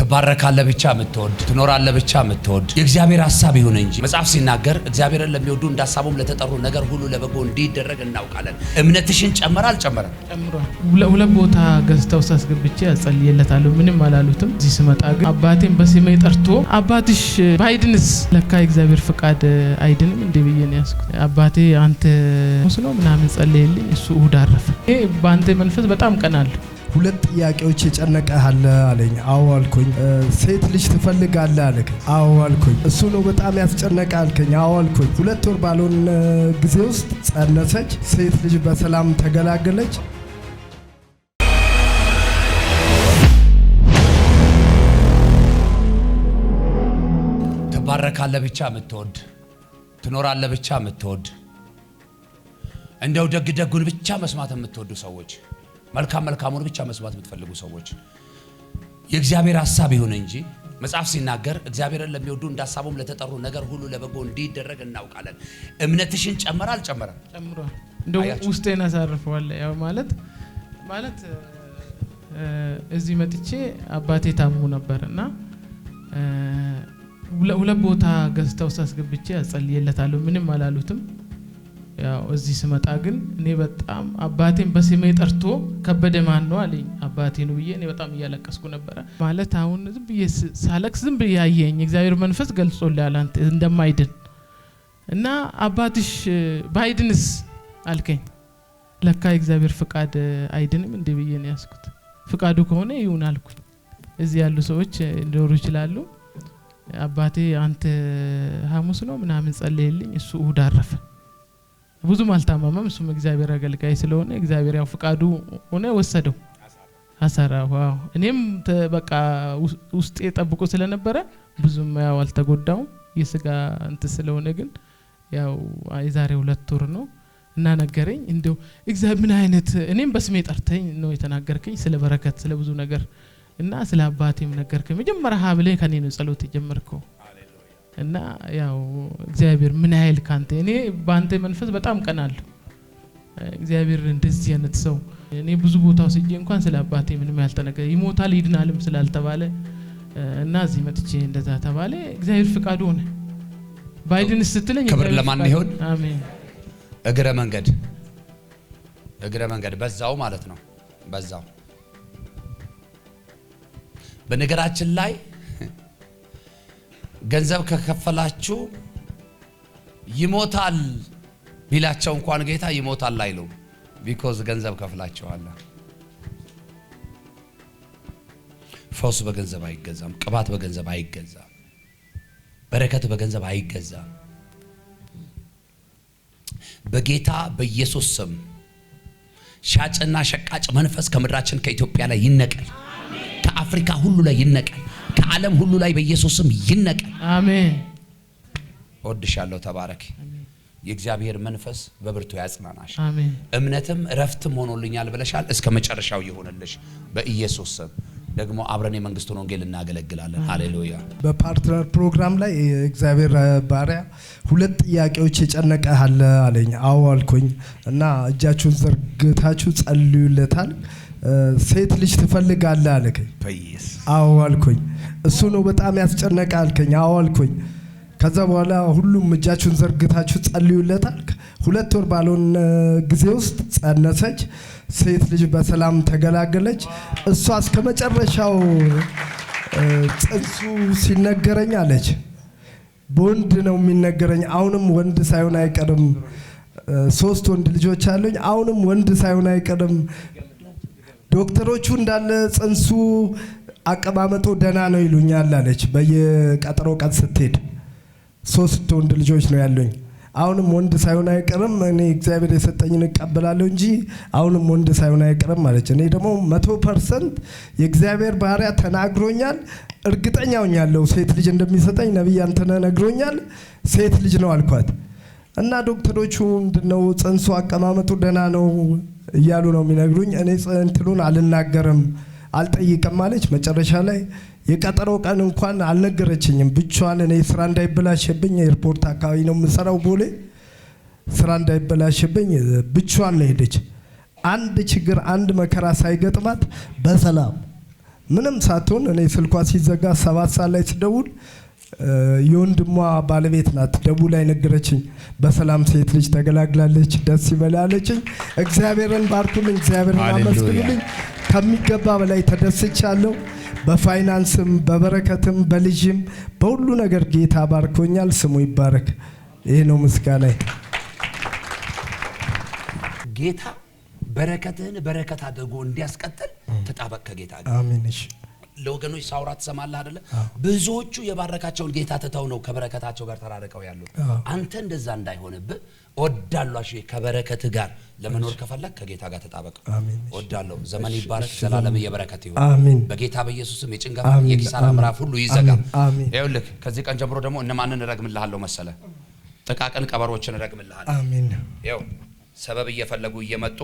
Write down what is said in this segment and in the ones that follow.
ትባረካለህ ብቻ የምትወድ ትኖራለህ ብቻ የምትወድ የእግዚአብሔር ሐሳብ ይሁን እንጂ መጽሐፍ ሲናገር እግዚአብሔርን ለሚወዱ እንዳሳቡም ለተጠሩ ነገር ሁሉ ለበጎ እንዲደረግ እናውቃለን። እምነትሽን ጨመረ አልጨመረም? ጨምሯል። ሁለት ቦታ ገዝተው ሳስገብቼ አጸልየለታለሁ። ምንም አላሉትም። እዚህ ስመጣ ግን አባቴን በስሜ ጠርቶ አባትሽ ባይድንስ ለካ የእግዚአብሔር ፍቃድ አይድንም እንዴ ብዬ ነው ያስኩት። አባቴ አንተ ሙስሊም ምናምን ጸልየልኝ እሱ እሁድ አረፈ። በአንተ መንፈስ በጣም ቀናለሁ። ሁለት ጥያቄዎች የጨነቀሃል አለኝ። አዎ አልኩኝ። ሴት ልጅ ትፈልጋለህ አለኝ። አዎ አልኩኝ። እሱ ነው በጣም ያስጨነቀ አልከኝ። አዎ አልኩኝ። 2 ወር ባልሆነ ጊዜ ውስጥ ጸነሰች። ሴት ልጅ በሰላም ተገላገለች። ትባረካለህ ብቻ የምትወድ ትኖራለህ ብቻ የምትወድ እንደው ደጉን ብቻ መስማት የምትወዱ ሰዎች መልካሙን ብቻ መስማት የምትፈልጉ ሰዎች የእግዚአብሔር ሐሳብ ይሁን እንጂ መጽሐፍ ሲናገር እግዚአብሔርን ለሚወዱ እንዳሳቡም ለተጠሩ ነገር ሁሉ ለበጎ እንዲደረግ እናውቃለን። እምነትሽን ጨመረ አልጨመረም? ጨምሯል። እንደው ውስጤን አሳርፈዋል። ያው ማለት እዚህ መጥቼ አባቴ ታሙ ነበርና ሁለት ቦታ ገዝተው ሳስገብቼ አጸልየለታለሁ። ምንም አላሉትም። ያው እዚህ ስመጣ ግን እኔ በጣም አባቴን በስሜ ጠርቶ ከበደ ማን ነው አለኝ። አባቴ ነው ብዬ እኔ በጣም እያለቀስኩ ነበር። ማለት አሁን ዝም ብዬ ሳለቅስ ዝም ብዬ ያየኝ እግዚአብሔር መንፈስ ገልጾልሃል አንተ እንደማይድን እና አባትሽ ባይድንስ አልከኝ። ለካ የእግዚአብሔር ፍቃድ አይድንም እንዴ ብዬ ነው ያስኩት። ፍቃዱ ከሆነ ይሁን አልኩኝ። እዚህ ያሉ ሰዎች ሊኖሩ ይችላሉ። አባቴ አንተ ሐሙስ ነው ምናምን ጸልየልኝ እሱ እሁድ አረፈ። ብዙም አልታመመም። እሱም እግዚአብሔር አገልጋይ ስለሆነ እግዚአብሔር ያው ፍቃዱ ሆነ ወሰደው አሰራው። እኔም በቃ ውስጤ ጠብቆ ስለነበረ ብዙም ያው አልተጎዳውም። የስጋ እንት ስለሆነ ግን ያው የዛሬ 2 ወር ነው እና ነገረኝ። እንደው እግዚአብሔር ምን አይነት እኔም በስሜ ጠርተኝ ነው የተናገርከኝ ስለ በረከት ስለ ብዙ ነገር እና ስለ አባቴም ነገርከኝ። መጀመሪያ ሀብሌ ከኔ ነው ጸሎት የጀመርከው እና ያው እግዚአብሔር ምን ያህል ካንተ እኔ ባንተ መንፈስ በጣም ቀናለሁ። እግዚአብሔር እንደዚህ አይነት ሰው እኔ ብዙ ቦታው ሲጄ እንኳን ስለ አባቴ ምንም ያልተነገረ ይሞታል ይድናልም ስላልተባለ እና እዚህ መጥቼ እንደዛ ተባለ። እግዚአብሔር ፍቃዱ ሆነ። ባይድንስ ስትለኝ ክብር ለማን ይሁን? አሜን። እግረ መንገድ በዛው ማለት ነው። በዛው በነገራችን ላይ ገንዘብ ከከፈላችሁ ይሞታል ቢላቸው እንኳን ጌታ ይሞታል አይሉ ቢኮዝ ገንዘብ ከፍላችኋል። ፈውስ በገንዘብ አይገዛም። ቅባት በገንዘብ አይገዛም። በረከት በገንዘብ አይገዛም። በጌታ በኢየሱስ ስም ሻጭና ሸቃጭ መንፈስ ከምድራችን ከኢትዮጵያ ላይ ይነቀል። ከአፍሪካ ሁሉ ላይ ይነቀል። ከዓለም ሁሉ ላይ በኢየሱስ ስም ይነቀል። አሜን። ወድሻለሁ። ተባረክ። የእግዚአብሔር መንፈስ በብርቱ ያጽናናሽ። አሜን። እምነትም ረፍትም ሆኖልኛል ብለሻል። እስከ መጨረሻው ይሆንልሽ በኢየሱስ ስም። ደግሞ አብረን የመንግስቱን ወንጌል እናገለግላለን። ሃሌሉያ። በፓርትነር ፕሮግራም ላይ እግዚአብሔር ባሪያ 2 ጥያቄዎች የጨነቀሃል አለኝ። አዎ አልኩኝ እና እጃችሁን ዘርግታችሁ ጸልዩለታል። ሴት ልጅ ትፈልጋለህ አለኝ። አዎ አልኩኝ። እሱ ነው በጣም ያስጨነቀ አልከኝ። አዎ አልኩኝ። ከዛ በኋላ ሁሉም እጃችሁን ዘርግታችሁ ጸልዩለታል። 2 ወር ባልሆነ ጊዜ ውስጥ ጸነሰች። ሴት ልጅ በሰላም ተገላገለች። እሷ እስከ መጨረሻው ጽንሱ ሲነገረኝ አለች በወንድ ነው የሚነገረኝ። አሁንም ወንድ ሳይሆን አይቀርም። 3 ወንድ ልጆች አሉኝ። አሁንም ወንድ ሳይሆን አይቀርም። ዶክተሮቹ እንዳለ ጽንሱ አቀማመጡ ደና ነው ይሉኛል አለች። በየቀጠሮ ቀን ስትሄድ 3 ወንድ ልጆች ነው ያሉኝ። አሁንም ወንድ ሳይሆን አይቀርም። እኔ እግዚአብሔር የሰጠኝን እቀበላለሁ እንጂ አሁንም ወንድ ሳይሆን አይቀርም ማለት። እኔ ደግሞ 100% የእግዚአብሔር ባሪያ ተናግሮኛል። እርግጠኛ ሆኛለሁ ሴት ልጅ እንደሚሰጠኝ ነብይ አንተነህ ነግሮኛል። ሴት ልጅ ነው አልኳት እና ዶክተሮቹ ምንድነው ጽንሱ አቀማመጡ ደና ነው እያሉ ነው የሚነግሩኝ። እኔ ጽንትሉን አልናገርም አልጠይቅም አለች። መጨረሻ ላይ የቀጠሮ ቀን እንኳን አልነገረችኝም። ብቻዋን እኔ ስራ እንዳይበላሽብኝ ኤርፖርት አካባቢ ነው የምሰራው ቦሌ። ስራ እንዳይበላሽብኝ ብቻዋን ነው ሄደች። አንድ ችግር አንድ መከራ ሳይገጥማት በሰላም ምንም ሳትሆን እኔ ስልኳ ሲዘጋ 7 ሰዓት ላይ ስደውል የወንድሟ ባለቤት ናት ደውላ ነገረችኝ። በሰላም ሴት ልጅ ተገላግላለች፣ ደስ ይበላለችኝ። እግዚአብሔርን ባርኩልኝ፣ እግዚአብሔርን አመስግኑልኝ። ከሚገባ በላይ ተደስቻለሁ። በፋይናንስም በበረከትም በልጅም በሁሉ ነገር ጌታ ባርኮኛል። ስሙ ይባረክ። ይሄ ነው ምስጋናዬ። ጌታ በረከትህን በረከት አድርጎ እንዲያስቀጥል ተጣበቅ ከጌታ ጋር። አሜን። እሺ ለወገኖች ሳውራ ትሰማለህ አይደለ? ብዙዎቹ የባረካቸውን ጌታ ትተው ነው ከበረከታቸው ጋር ተራርቀው ያሉት። አንተ እንደዛ እንዳይሆንብህ ወዳሏሽ ከበረከት ጋር ለመኖር ከፈለክ ከጌታ ጋር ተጣበቅ። ወዳለው ዘመን ይባረክ፣ ዘላለም የበረከት ይሁን። አሜን። በጌታ በኢየሱስም የጭንገፋ የኪሳራ ምዕራፍ ሁሉ ይዘጋ። ይኸውልህ ከዚህ ቀን ጀምሮ ደግሞ እነማንን እረግምልሃለሁ መሰለ? ጥቃቅን ቀበሮችን እረግምልሃለሁ። አሜን። ይኸው ሰበብ እየፈለጉ እየመጡ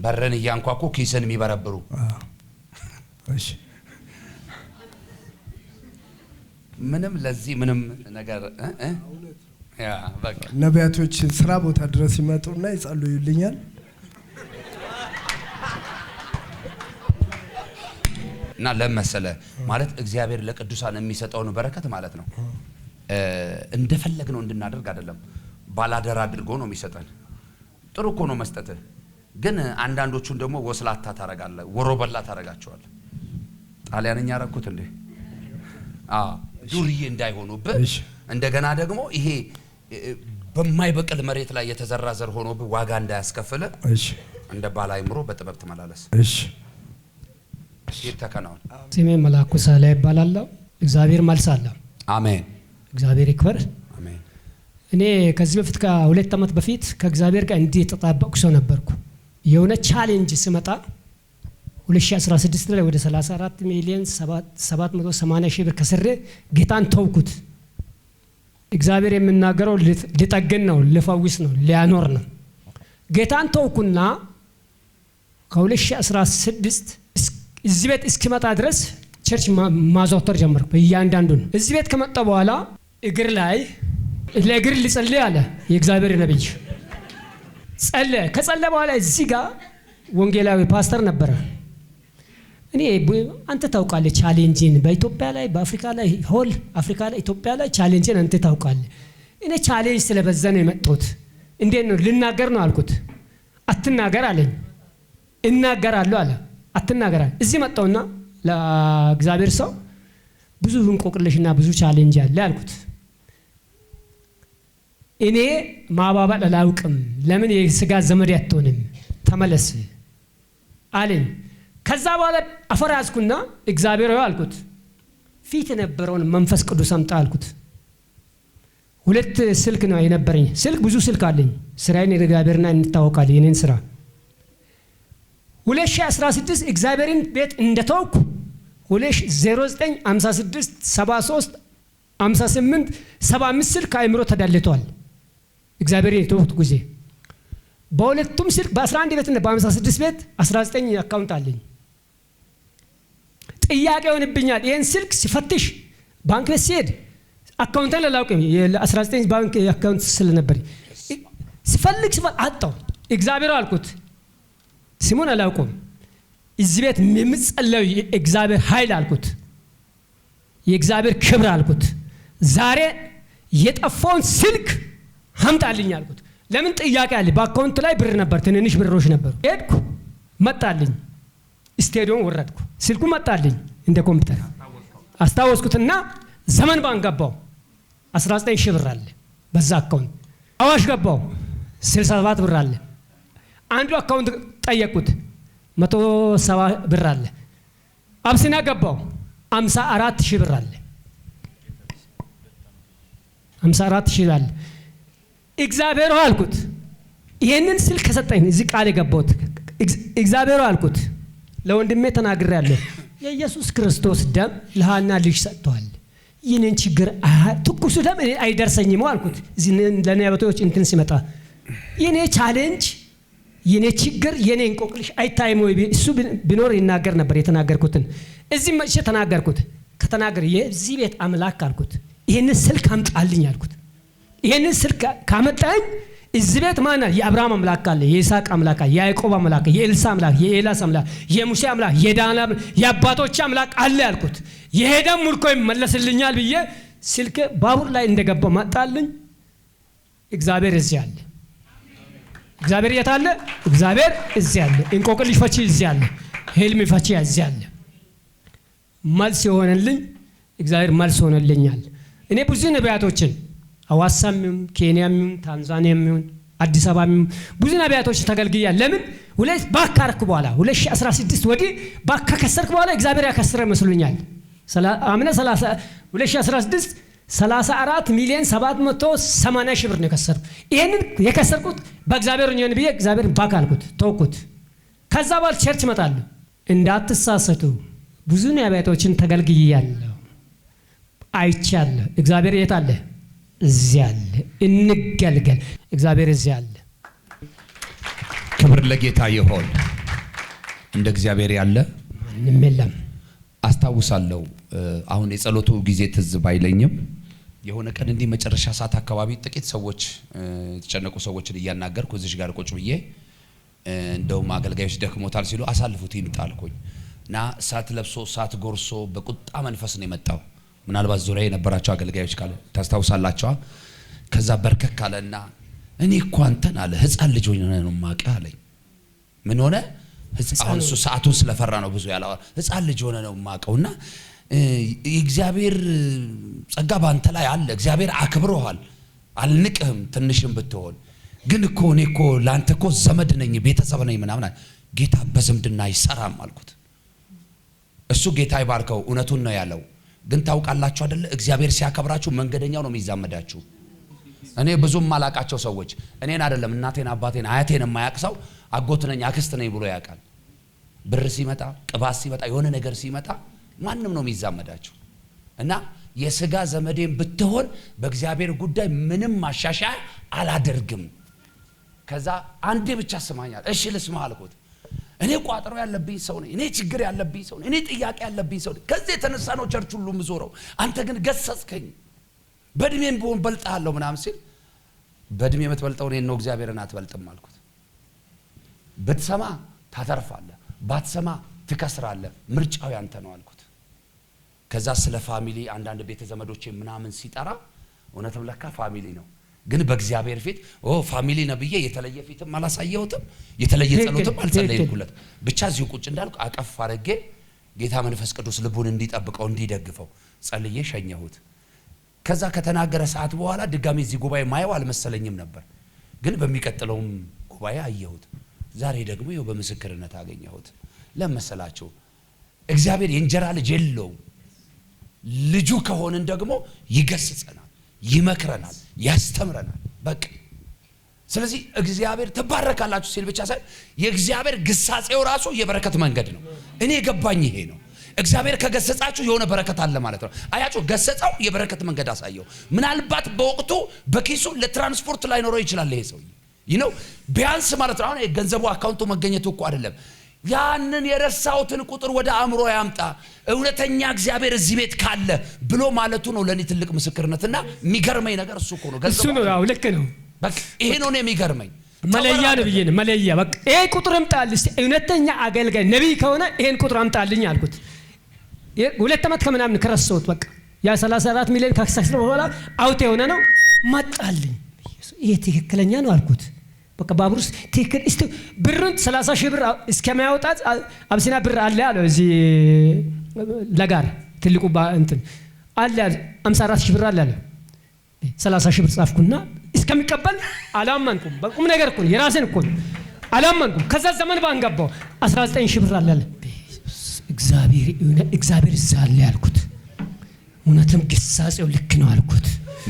በርን እያንኳኩ ኪስን የሚበረብሩ እሺ ምንም ለዚህ ምንም ነገር ያ በቃ ነቢያቶች ስራ ቦታ ድረስ ይመጡና ይጸልዩልኛል። እና ለመሰለ ማለት እግዚአብሔር ለቅዱሳን የሚሰጠውን በረከት ማለት ነው እንደፈለግነው እንድናደርግ አይደለም፣ ባላደራ አድርጎ ነው የሚሰጠን። ጥሩ እኮ ነው መስጠት፣ ግን አንዳንዶቹን ደግሞ ወስላታ ታረጋለህ፣ ወሮበላ ታረጋቸዋለህ። ጣሊያንኛ አረኩት እንዴ? ዱርዬ እንዳይሆኑብህ እንደገና ደግሞ ይሄ በማይበቅል መሬት ላይ የተዘራ ዘር ሆኖብህ ዋጋ እንዳያስከፍል እንደ ባለ አእምሮ በጥበብ ተመላለስ። እሺ ይተከናው። ስሜ መላኩ ሳላ ይባላል። እግዚአብሔር መልስ አለ። አሜን። እግዚአብሔር ይክበር። አሜን። እኔ ከዚህ በፊት ከ2 ዓመት በፊት ከእግዚአብሔር ጋር እንዲህ ተጣበቅኩ ሰው ነበርኩ። የሆነ ቻሌንጅ ስመጣ 2016 ላይ ወደ 34 ሚሊዮን 780 ሺህ ብር ከስሬ ጌታን ተውኩት። እግዚአብሔር የሚናገረው ሊጠግን ነው፣ ሊፈውስ ነው፣ ሊያኖር ነው። ጌታን ተውኩና ከ2016 እዚህ ቤት እስኪመጣ ድረስ ቸርች ማዘውተር ጀመርኩ። እያንዳንዱን እዚህ ቤት ከመጣ በኋላ እግር ላይ ለእግር ሊጸልይ አለ የእግዚአብሔር ነብይ። ጸለየ። ከጸለየ በኋላ እዚህ ጋር ወንጌላዊ ፓስተር ነበረ። እኔ አንተ ታውቃለህ ቻሌንጅን በኢትዮጵያ ላይ በአፍሪካ ላይ ሆል አፍሪካ ላይ ኢትዮጵያ ላይ ቻሌንጅን አንተ ታውቃለህ። እኔ ቻሌንጅ ስለበዛ ነው የመጣሁት። እንዴት ነው ልናገር ነው አልኩት። አትናገር አለኝ። እናገራለሁ አለ። አትናገር አለ። እዚህ መጣውና ለእግዚአብሔር ሰው ብዙ እንቆቅልሽና ብዙ ቻሌንጅ አለ አልኩት። እኔ ማባባል አላውቅም፣ ለምን የስጋ ዘመድ አትሆንም፣ ተመለስ አለኝ። ከዛ በኋላ አፈራዝኩና እግዚአብሔር ሆይ አልኩት፣ ፊት የነበረውን መንፈስ ቅዱስ አምጣ አልኩት። 2 ስልክ ነው የነበረኝ። ስልክ ብዙ ስልክ አለኝ። ስራዬን እግዚአብሔርና እንታወቃለን የኔን ስራ 2016 እግዚአብሔርን ቤት እንደተውኩ 0956 73 58 75 ስልክ አይምሮ ተዳልቷል። እግዚአብሔርን የተውኩት ጊዜ በሁለቱም ስልክ በ11 ቤት እና በ56 ቤት 19 አካውንት አለኝ። ጥያቄ ሆነብኛል። ይሄን ስልክ ሲፈትሽ ባንክ ቤት ሲሄድ አካውንት አላውቅም፣ የ19 ባንክ አካውንት ስለነበር ሲፈልግ አጣው። እግዚአብሔር አልኩት ስሙን አላውቅም፣ እዚህ ቤት የምጸለው የእግዚአብሔር ኃይል አልኩት፣ የእግዚአብሔር ክብር አልኩት። ዛሬ የጠፋውን ስልክ አምጣልኝ አልኩት። ለምን ጥያቄ አለ። በአካውንት ላይ ብር ነበር፣ ትንንሽ ብሮች ነበሩ። ሄድኩ፣ መጣልኝ። ስቴዲዮም ወረድኩ፣ ስልኩ መጣልኝ እንደ ኮምፒውተር። አስታወስኩትና ዘመን ባንክ ገባው፣ 19 ሺህ ብር አለ በዛ አካውንት። አዋሽ ገባው፣ 67 ብር አለ። አንዱ አካውንት ጠየቁት፣ 170 ብር አለ። አብሲና ገባው፣ 54 ሺህ ብር አለ። 54 ሺህ አለ። እግዚአብሔር አልኩት ይሄንን ስልክ ከሰጠኝ እዚህ ቃል የገባሁት እግዚአብሔር አልኩት ለወንድሜ ተናግሬያለሁ። የኢየሱስ ክርስቶስ ደም ለሃና ልጅ ሰጥቷል። ይህንን ችግር ትኩሱ ደም አይደርሰኝም አልኩት። ለነቢያቶች እንትን ሲመጣ የኔ ቻሌንጅ የኔ ችግር የኔ እንቆቅልሽ አይታይም ወይ እሱ ቢኖር ይናገር ነበር። የተናገርኩትን እዚህ መቼ ተናገርኩት። ከተናገር የዚህ ቤት አምላክ አልኩት ይሄንን ስልክ አምጣልኝ አልኩት። ይሄንን ስልክ ካመጣኝ እዚህ ቤት ማን አለ? የአብርሃም አምላክ አለ፣ የይስሐቅ አምላክ አለ፣ የያዕቆብ አምላክ፣ የኤልሳ አምላክ፣ የኤላስ አምላክ፣ የሙሴ አምላክ፣ የዳና የአባቶች አምላክ አለ ያልኩት የሄደም ሙልኮ ይመለስልኛል ብዬ ስልክ ባቡር ላይ እንደገባ መጣልኝ። እግዚአብሔር እዚህ አለ። እግዚአብሔር የት አለ? እግዚአብሔር እዚህ አለ። እንቆቅልሽ ፈቺ እዚህ አለ። ህልም ፈቺ እዚህ አለ። መልስ የሆነልኝ እግዚአብሔር መልስ ሆነልኛል። እኔ ብዙ ነቢያቶችን ሐዋሳም ይሁን ኬንያም ይሁን ታንዛኒያም ይሁን አዲስ አበባም ይሁን ብዙ ነቢያቶችን ተገልግያለሁ። ለምን ሁለት ባካርኩ በኋላ 2016 ወዲህ ባካ ከሰርኩ በኋላ እግዚአብሔር ያከሰረ መስሎኛል። አምና 2016 34 ሚሊዮን 780 ሺህ ብር ነው የከሰርኩት። ይሄንን የከሰርኩት በእግዚአብሔር ነው ብዬ እግዚአብሔር ባክ አልኩት፣ ተውኩት። ከዛ በኋላ ቸርች እመጣለሁ። እንዳትሳሰቱ ብዙ ነቢያቶችን ተገልግያለሁ፣ አይቻለሁ። እግዚአብሔር የት አለ? እዚህ አለ። እንገልገል። እግዚአብሔር እዚህ አለ። ክብር ለጌታ ይሁን። እንደ እግዚአብሔር ያለ ማንም የለም። አስታውሳለሁ። አሁን የጸሎቱ ጊዜ ትዝ ባይለኝም የሆነ ቀን እንዲህ መጨረሻ ሰዓት አካባቢ ጥቂት ሰዎች የተጨነቁ ሰዎችን እያናገርኩ እዚህ ጋር ቁጭ ብዬ እንደውም አገልጋዮች ደክሞታል ሲሉ አሳልፉት ይምጣ አልኩኝ እና እሳት ለብሶ እሳት ጎርሶ በቁጣ መንፈስ ነው የመጣው። ምናልባት ዙሪያ የነበራቸው አገልጋዮች ካለ ታስታውሳላችሁ። ከዛ በርከክ አለና እኔ እኮ አንተን አለ ሕፃን ልጅ ሆነ ነው ማቀ አለኝ። ምን ሆነ? ሕፃን እሱ ሰዓቱን ስለፈራ ነው ብዙ ያለው። ሕፃን ልጅ ሆነ ነው ማቀውና የእግዚአብሔር ጸጋ ባንተ ላይ አለ። እግዚአብሔር አክብሮሃል። አልንቅህም ትንሽም ብትሆን ግን እኮ እኔ እኮ ላንተ እኮ ዘመድ ነኝ ቤተሰብ ነኝ ምናምን። ጌታ በዝምድና አይሰራም አልኩት። እሱ ጌታ ይባርከው እውነቱን ነው ያለው። ግን ታውቃላችሁ አይደለ? እግዚአብሔር ሲያከብራችሁ መንገደኛው ነው የሚዛመዳችሁ። እኔ ብዙም ማላቃቸው ሰዎች እኔን አይደለም እናቴን አባቴን አያቴን የማያቅሰው አጎት ነኝ አክስት ነኝ ብሎ ያውቃል። ብር ሲመጣ ቅባት ሲመጣ የሆነ ነገር ሲመጣ ማንም ነው የሚዛመዳችሁ። እና የሥጋ ዘመዴን ብትሆን በእግዚአብሔር ጉዳይ ምንም ማሻሻያ አላደርግም። ከዛ አንዴ ብቻ ስማኛል። እሺ ልስማ አልኩት። እኔ ቋጥሮ ያለብኝ ሰው ነኝ። እኔ ችግር ያለብኝ ሰው ነኝ። እኔ ጥያቄ ያለብኝ ሰው ነኝ። ከዚህ የተነሳ ነው ቸርች ሁሉ ምዞረው። አንተ ግን ገሰጽከኝ። በእድሜም ቢሆን በልጣለሁ ምናምን ሲል በእድሜ የምትበልጠው እኔን ነው እግዚአብሔርን አትበልጥም አልኩት። ብትሰማ ታተርፋለህ፣ ባትሰማ ትከስራለህ። ምርጫው ያንተ ነው አልኩት። ከዛ ስለ ፋሚሊ አንዳንድ ቤተ ዘመዶቼ ምናምን ሲጠራ እውነትም ለካ ፋሚሊ ነው። ግን በእግዚአብሔር ፊት ፋሚሊ ነብዬ የተለየ ፊትም አላሳየሁትም፣ የተለየ ጸሎትም አልጸለይኩለት። ብቻ እዚሁ ቁጭ እንዳልኩ አቀፍ አድርጌ ጌታ መንፈስ ቅዱስ ልቡን እንዲጠብቀው እንዲደግፈው ጸልዬ ሸኘሁት። ከዛ ከተናገረ ሰዓት በኋላ ድጋሚ እዚህ ጉባኤ ማየው አልመሰለኝም ነበር፣ ግን በሚቀጥለውም ጉባኤ አየሁት። ዛሬ ደግሞ ይኸው በምስክርነት አገኘሁት። ለመሰላችሁ እግዚአብሔር የእንጀራ ልጅ የለውም። ልጁ ከሆንን ደግሞ ይገስጸናል፣ ይመክረናል፣ ያስተምረናል። በቃ ስለዚህ እግዚአብሔር ተባረካላችሁ ሲል ብቻ ሳይሆን የእግዚአብሔር ግሳጼው ራሱ የበረከት መንገድ ነው። እኔ የገባኝ ይሄ ነው። እግዚአብሔር ከገሰጻችሁ የሆነ በረከት አለ ማለት ነው። አያችሁ፣ ገሰጻው የበረከት መንገድ አሳየው። ምናልባት በወቅቱ በኪሱ ለትራንስፖርት ላይ ኖሮ ይችላል ይሄ ሰው ይነው ቢያንስ ማለት ነው። አሁን ገንዘቡ አካውንቱ መገኘቱ እኮ አይደለም፣ ያንን የረሳውትን ቁጥር ወደ አእምሮ ያምጣ። እውነተኛ እግዚአብሔር እዚህ ቤት ካለ ብሎ ማለቱ ነው ለኔ ትልቅ ምስክርነትና የሚገርመኝ ነገር እሱ እኮ ነው። እሱ ነው። ያው ልክ ነው። በቃ ይሄ ነው የሚገርመኝ። መለያ ነው ብዬ ነው መለያ። በቃ ይሄ ቁጥር አምጣልኝ እስቲ፣ እውነተኛ አገልጋይ ነብይ ከሆነ ይሄን ቁጥር አምጣልኝ አልኩት። 2 ዓመት ከምናምን ከረሳሁት በቃ ያ 34 ሚሊዮን ካክሳክስ በኋላ አውት የሆነ ነው መጣልኝ። ይሄ ትክክለኛ ነው አልኩት። በቃ ባቡርስ ትክክል እስቲ ብሩን 30 ሺህ ብር እስከማያወጣት አብሲና ብር አለ ያለው እዚህ ለጋር ትልቁ እንትን አለ 54 ሺህ ብር አለ 30 ሺህ ብር ጻፍኩና እስከሚቀበል አላመንኩም። በቁም ነገር እኮ የራሴን እኮ አላመንኩም። ከዛ ዘመን ባንገባው 19 ሺህ ብር አለ እግዚአብሔር ዛለ ያልኩት እውነትም ግሳጼው ልክ ነው አልኩት።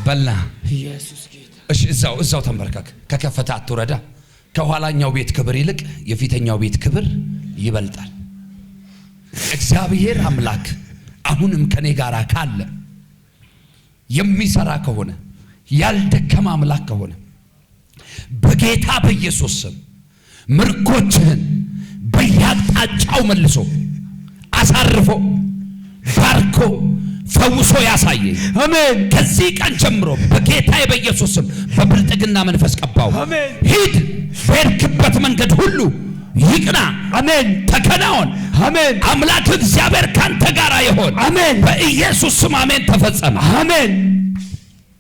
በላ ኢየሱስ ጌታ። እሺ እዛው ተንበርከክ። ከከፈታ አትወረዳ። ከኋላኛው ቤት ክብር ይልቅ የፊተኛው ቤት ክብር ይበልጣል። እግዚአብሔር አምላክ አሁንም ከኔ ጋር ካለ የሚሰራ ከሆነ ያልደከመ አምላክ ከሆነ በጌታ በኢየሱስ ስም ምርኮችህን በያጣጫው መልሶ አሳርፎ ባርኮ ፈውሶ ያሳየኝ። አሜን። ከዚህ ቀን ጀምሮ በጌታዬ በኢየሱስ ስም በብልጥግና መንፈስ ቀባው። አሜን። ሂድ፣ በሄድክበት መንገድ ሁሉ ይቅና። አሜን። ተከናወን። አሜን። አምላክ እግዚአብሔር ካንተ ጋር ይሆን። አሜን። በኢየሱስ ስም አሜን። ተፈጸመ። አሜን።